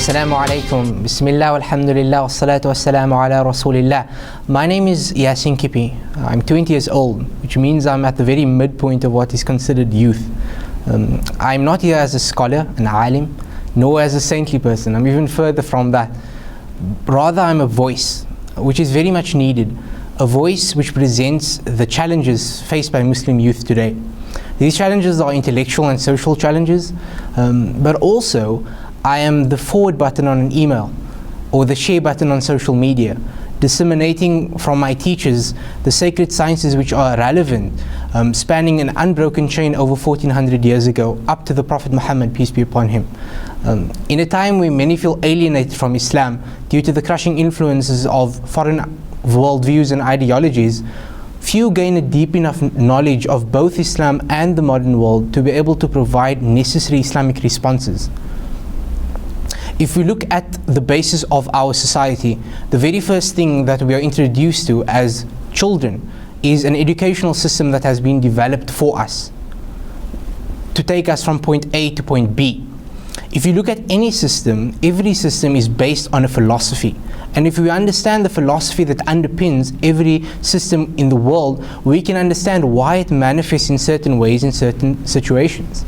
Assalamu alaikum. Bismillah walhamdulillah wassalatu wassalamu ala rasulillah. My name is Yaseen Kippie. I'm 20 years old, which means I'm at the very midpoint of what is considered youth. I'm not here as a scholar, an alim, nor as a saintly person. I'm even further from that. Rather, I'm a voice, which is very much needed. A voice which presents the challenges faced by Muslim youth today. These challenges are intellectual and social challenges, but also I am the forward button on an email or the share button on social media, disseminating from my teachers the sacred sciences which are relevant, spanning an unbroken chain over 1400 years ago up to the Prophet Muhammad, peace be upon him. In a time where many feel alienated from Islam due to the crushing influences of foreign worldviews and ideologies, few gain a deep enough knowledge of both Islam and the modern world to be able to provide necessary Islamic responses. If we look at the basis of our society, the very first thing that we are introduced to as children is an educational system that has been developed for us to take us from point A to point B. If you look at any system, every system is based on a philosophy. And if we understand the philosophy that underpins every system in the world, we can understand why it manifests in certain ways in certain situations.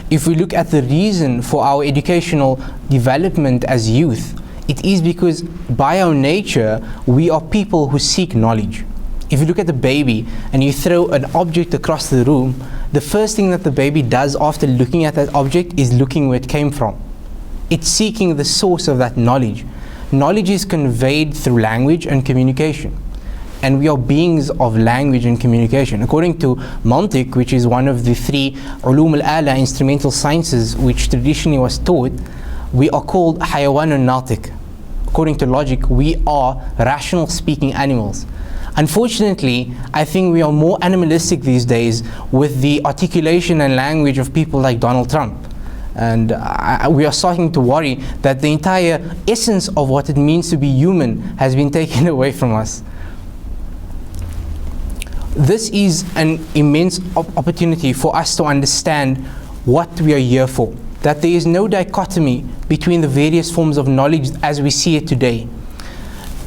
If we look at the reason for our educational development as youth, it is because by our nature, we are people who seek knowledge. If you look at the baby and you throw an object across the room, the first thing that the baby does after looking at that object is looking where it came from. It's seeking the source of that knowledge. Knowledge is conveyed through language and communication. And we are beings of language and communication. According to Mantiq, which is one of the three ulum al-ala, instrumental sciences, which traditionally was taught, we are called hayawanun natiq. According to logic, we are rational speaking animals. Unfortunately, I think we are more animalistic these days with the articulation and language of people like Donald Trump. And we are starting to worry that the entire essence of what it means to be human has been taken away from us. This is an immense opportunity for us to understand what we are here for. That there is no dichotomy between the various forms of knowledge as we see it today.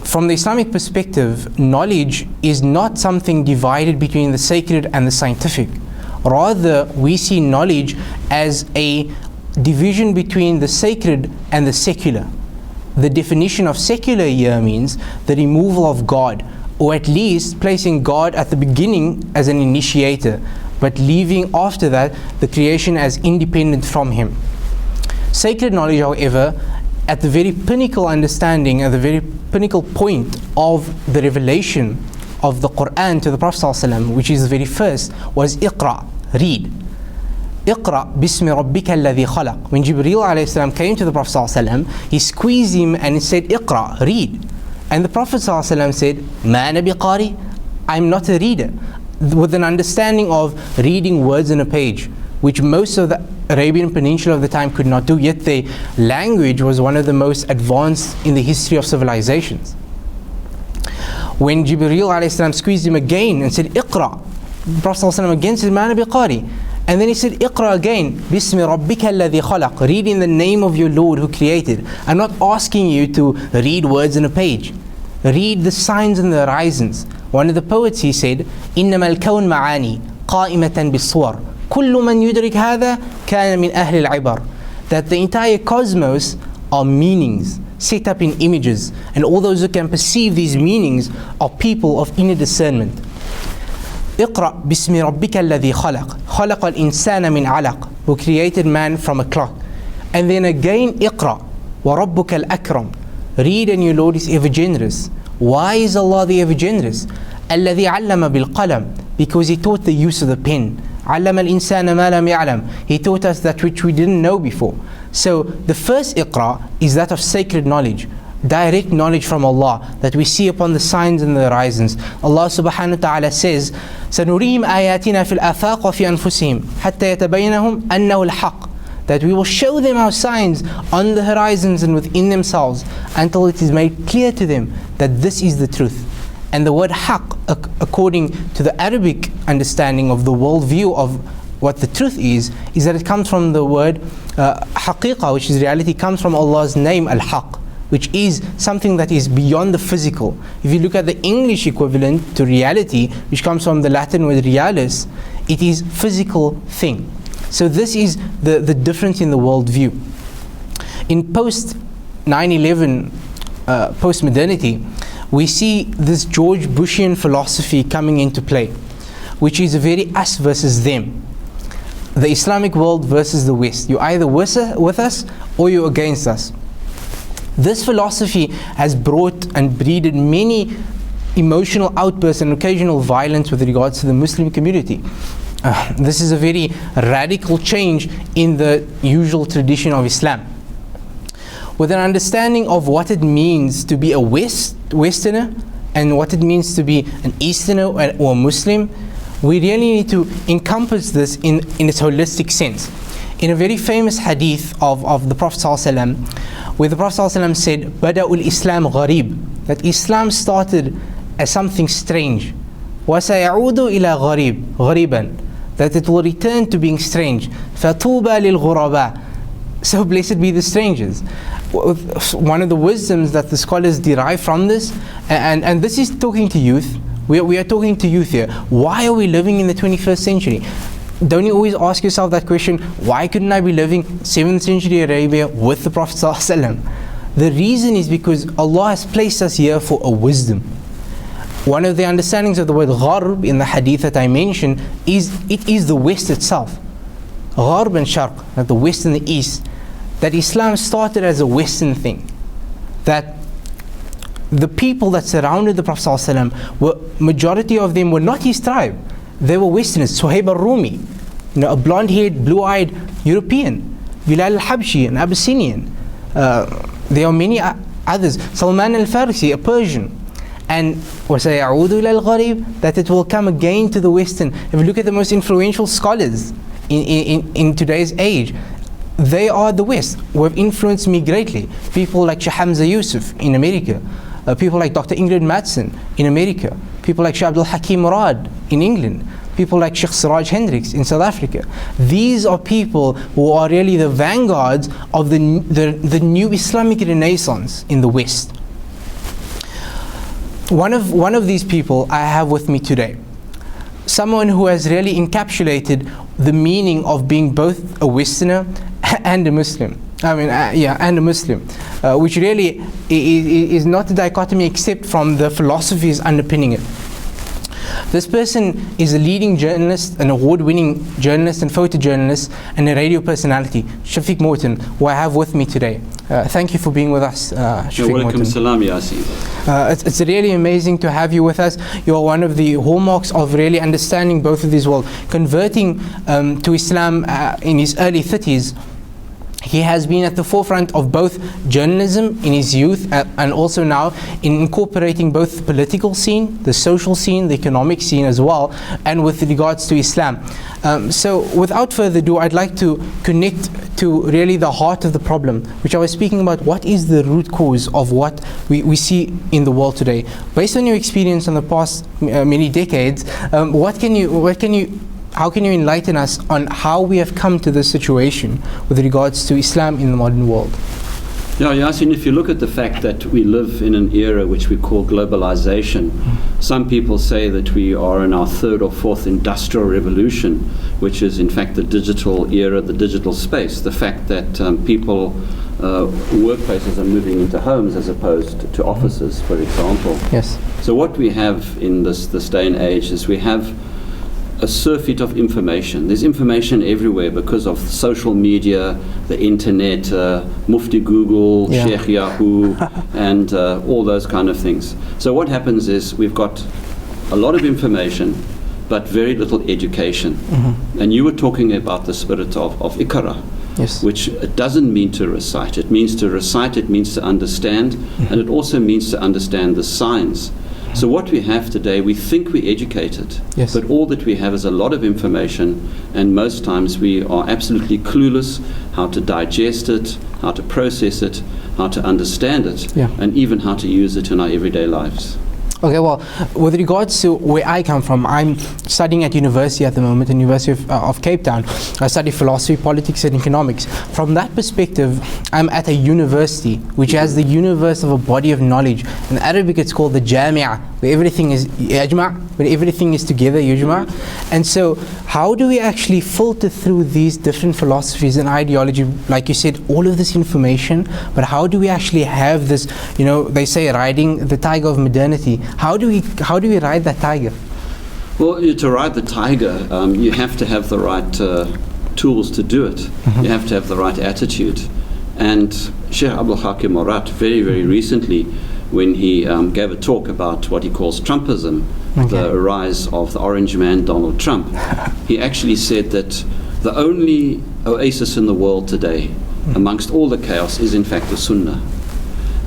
From the Islamic perspective, knowledge is not something divided between the sacred and the scientific. Rather, we see knowledge as a division between the sacred and the secular. The definition of secular here means the removal of God, or at least placing God at the beginning as an initiator, but leaving after that the creation as independent from Him. Sacred knowledge, however, at the very pinnacle understanding, at the very pinnacle point of the revelation of the Quran to the Prophet ﷺ, which is the very first, was Iqra, read. Iqra bismi rabbika alladhi khalaq. When Jibreel alayhi salam came to the Prophet ﷺ, he squeezed him and he said, Iqra, read. And the Prophet ﷺ said, Ma ana biqari, I'm not a reader, with an understanding of reading words on a page, which most of the Arabian Peninsula of the time could not do, yet their language was one of the most advanced in the history of civilizations. When Jibreel ﷺ squeezed him again and said, Iqra, the Prophet ﷺ again said, Ma ana biqari. And then he said, Iqra again, Bismi rabbika alladhi khalaq, read in the name of your Lord who created. I'm not asking you to read words on a page. Read the signs and the horizons. One of the poets, he said, إنما الكون معاني قائمة بالصور كل من يدرك هذا كان من أهل العبر. That the entire cosmos are meanings set up in images, and all those who can perceive these meanings are people of inner discernment. اقرأ باسم ربك الذي خلق خلق الإنسان من علق, who created man from a clock. And then again اقرأ وربك الأكرم, read and your Lord is ever generous. Why is Allah the ever generous? الذي علم بالقلم, because He taught the use of the pen. علم الإنسان ما لم يعلم, He taught us that which we didn't know before. So the first iqra is that of sacred knowledge, direct knowledge from Allah that we see upon the signs and the horizons. Allah subhanahu wa ta'ala says, سَنُرِيهِمْ آيَاتِنَا فِي الْآفَاقِ وَفِي أَنفُسِهِمْ حَتَّى يَتَبَيَّنَهُمْ أَنَّهُ الْحَقِّ. That we will show them our signs on the horizons and within themselves until it is made clear to them that this is the truth. And the word haqq, according to the Arabic understanding of the worldview of what the truth is that it comes from the word haqiqa, which is reality, comes from Allah's name al-haq, which is something that is beyond the physical. If you look at the English equivalent to reality, which comes from the Latin word realis, it is physical thing. So this is the difference in the worldview. In post 9/11, post-modernity, we see this George Bushian philosophy coming into play, which is a very us versus them. The Islamic world versus the West. You're either with us or you're against us. This philosophy has brought and breeded many emotional outbursts and occasional violence with regards to the Muslim community. This is a very radical change in the usual tradition of Islam. With an understanding of what it means to be a Westerner and what it means to be an Easterner or a Muslim, we really need to encompass this in its holistic sense. In a very famous hadith of the Prophet ﷺ, where the Prophet ﷺ said, "Bada'ul Islam gharib," that Islam started as something strange. وَسَيَعُودُ إِلَى غَرِيبًا, that it will return to being strange. فَطُوبَى لِلْغُرَبَى, so blessed be the strangers. One of the wisdoms that the scholars derive from this, and this is talking to youth, we are talking to youth here. Why are we living in the 21st century? Don't you always ask yourself that question, why couldn't I be living 7th century Arabia with the Prophet ﷺ? The reason is because Allah has placed us here for a wisdom. One of the understandings of the word gharb in the hadith that I mentioned is it is the West itself. Gharb and Sharq, that the West and the East. That Islam started as a Western thing. That the people that surrounded the Prophet ﷺ, majority of them were not his tribe. They were Westerners. Suhaib al-Rumi, a blonde-haired, blue-eyed European. Bilal al-Habshi, an Abyssinian. There are many others. Salman al-Farisi, a Persian. And وَسَيَعُودُ إِلَى الْغَرِيبِ, that it will come again to the Western. If you look at the most influential scholars in today's age, they are the West, who have influenced me greatly. People like Sheikh Hamza Yusuf in America, people like Dr. Ingrid Mattson in America, people like Sheikh Abdul Hakim Murad in England, people like Sheikh Siraj Hendricks in South Africa. These are people who are really the vanguards of the new Islamic renaissance in the West. One of these people I have with me today, someone who has really encapsulated the meaning of being both a Westerner and a Muslim. And a Muslim, which really is not a dichotomy except from the philosophies underpinning it. This person is a leading journalist, an award-winning journalist and photojournalist, and a radio personality, Shafiq Morton, who I have with me today. Thank you for being with us, Shafiq Morton. Welcome, salam, Yaseen. It's really amazing to have you with us. You're one of the hallmarks of really understanding both of these worlds. Converting to Islam in his early 30s, he has been at the forefront of both journalism in his youth and also now in incorporating both the political scene, the social scene, the economic scene as well, and with regards to Islam. So without further ado, I'd like to connect to really the heart of the problem, which I was speaking about. What is the root cause of what we see in the world today? Based on your experience in the past many decades, how can you enlighten us on how we have come to this situation with regards to Islam in the modern world? Yeah, Yaseen, if you look at the fact that we live in an era which we call globalization, some people say that we are in our third or fourth industrial revolution, which is in fact the digital era, the digital space. The fact that workplaces are moving into homes as opposed to offices, for example. Yes. So what we have in this day and age is we have a surfeit of information. There's information everywhere because of social media, the internet, Mufti Google, Sheikh Yahoo, and all those kind of things. So what happens is we've got a lot of information, but very little education. Mm-hmm. And you were talking about the spirit of Iqra, yes, which it doesn't mean to recite. It means to recite, it means to understand, mm-hmm, and it also means to understand the signs. So what we have today, we think we're educated, yes, but all that we have is a lot of information, and most times we are absolutely clueless how to digest it, how to process it, how to understand it, and even how to use it in our everyday lives. Okay, well, with regards to where I come from, I'm studying at university at the moment, University of Cape Town. I study philosophy, politics and economics. From that perspective, I'm at a university which has the universe of a body of knowledge. In Arabic it's called the Jami'ah, where everything is yajma', where everything is together, yujma'. And so how do we actually filter through these different philosophies and ideology, like you said, all of this information, but how do we actually have this, they say riding the tiger of modernity. How do we ride that tiger? Well, to ride the tiger, you have to have the right tools to do it. You have to have the right attitude. And Sheikh Abdul Hakim Murat, very, very recently, when he gave a talk about what he calls Trumpism, the rise of the orange man, Donald Trump, he actually said that the only oasis in the world today, amongst all the chaos, is in fact the Sunnah.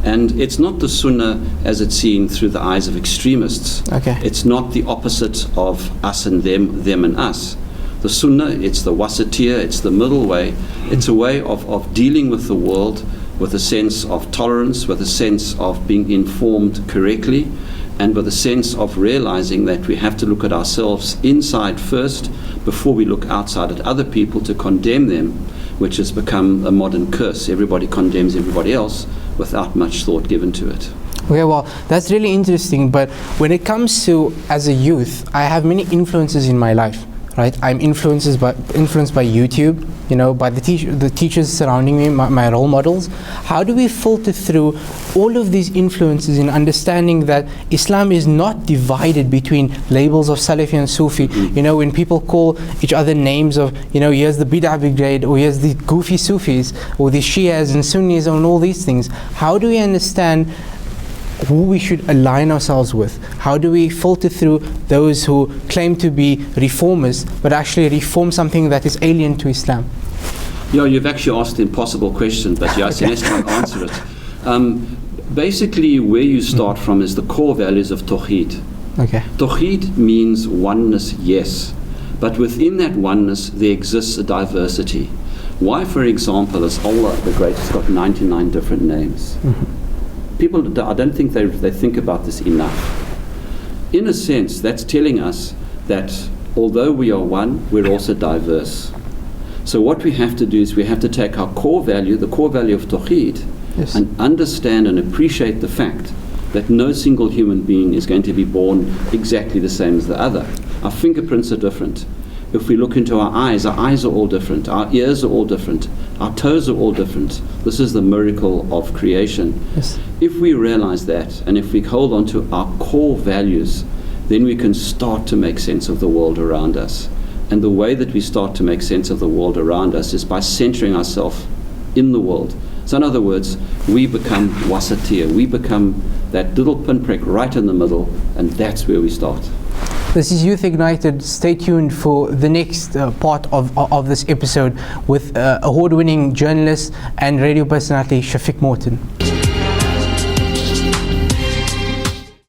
And it's not the Sunnah as it's seen through the eyes of extremists. It's not the opposite of us and them and us. The Sunnah, it's the wasatiyah, it's the middle way. It's a way of dealing with the world with a sense of tolerance, with a sense of being informed correctly, and with a sense of realizing that we have to look at ourselves inside first before we look outside at other people to condemn them, which has become a modern curse. Everybody condemns everybody else without much thought given to it. Okay, well, that's really interesting, but when it comes to, as a youth, I have many influences in my life, right? I'm influenced by YouTube, by the teachers surrounding me, my role models. How do we filter through all of these influences in understanding that Islam is not divided between labels of Salafi and Sufi? When people call each other names of, here's the Bid'ah Brigade, or here's the Goofy Sufis, or the Shias and Sunnis and all these things. How do we understand who we should align ourselves with? How do we filter through those who claim to be reformers but actually reform something that is alien to Islam? Yeah, you've actually asked the impossible question, but Yaseen has to answer it. Basically, where you start from is the core values of Tawheed. Tawheed means oneness, yes, but within that oneness there exists a diversity. Why, for example, is Allah the Great has got 99 different names? People, I don't think they think about this enough. In a sense, that's telling us that although we are one, we're also diverse. So what we have to do is we have to take our core value, the core value of Tawheed, and understand and appreciate the fact that no single human being is going to be born exactly the same as the other. Our fingerprints are different. If we look into our eyes are all different. Our ears are all different. Our toes are all different. This is the miracle of creation. If we realize that, and if we hold on to our core values, then we can start to make sense of the world around us. And the way that we start to make sense of the world around us is by centering ourselves in the world. So in other words, we become wasatiyah. We become that little pinprick right in the middle, and that's where we start. This is Youth Ignited. Stay tuned for the next part of this episode with award-winning journalist and radio personality Shafiq Morton.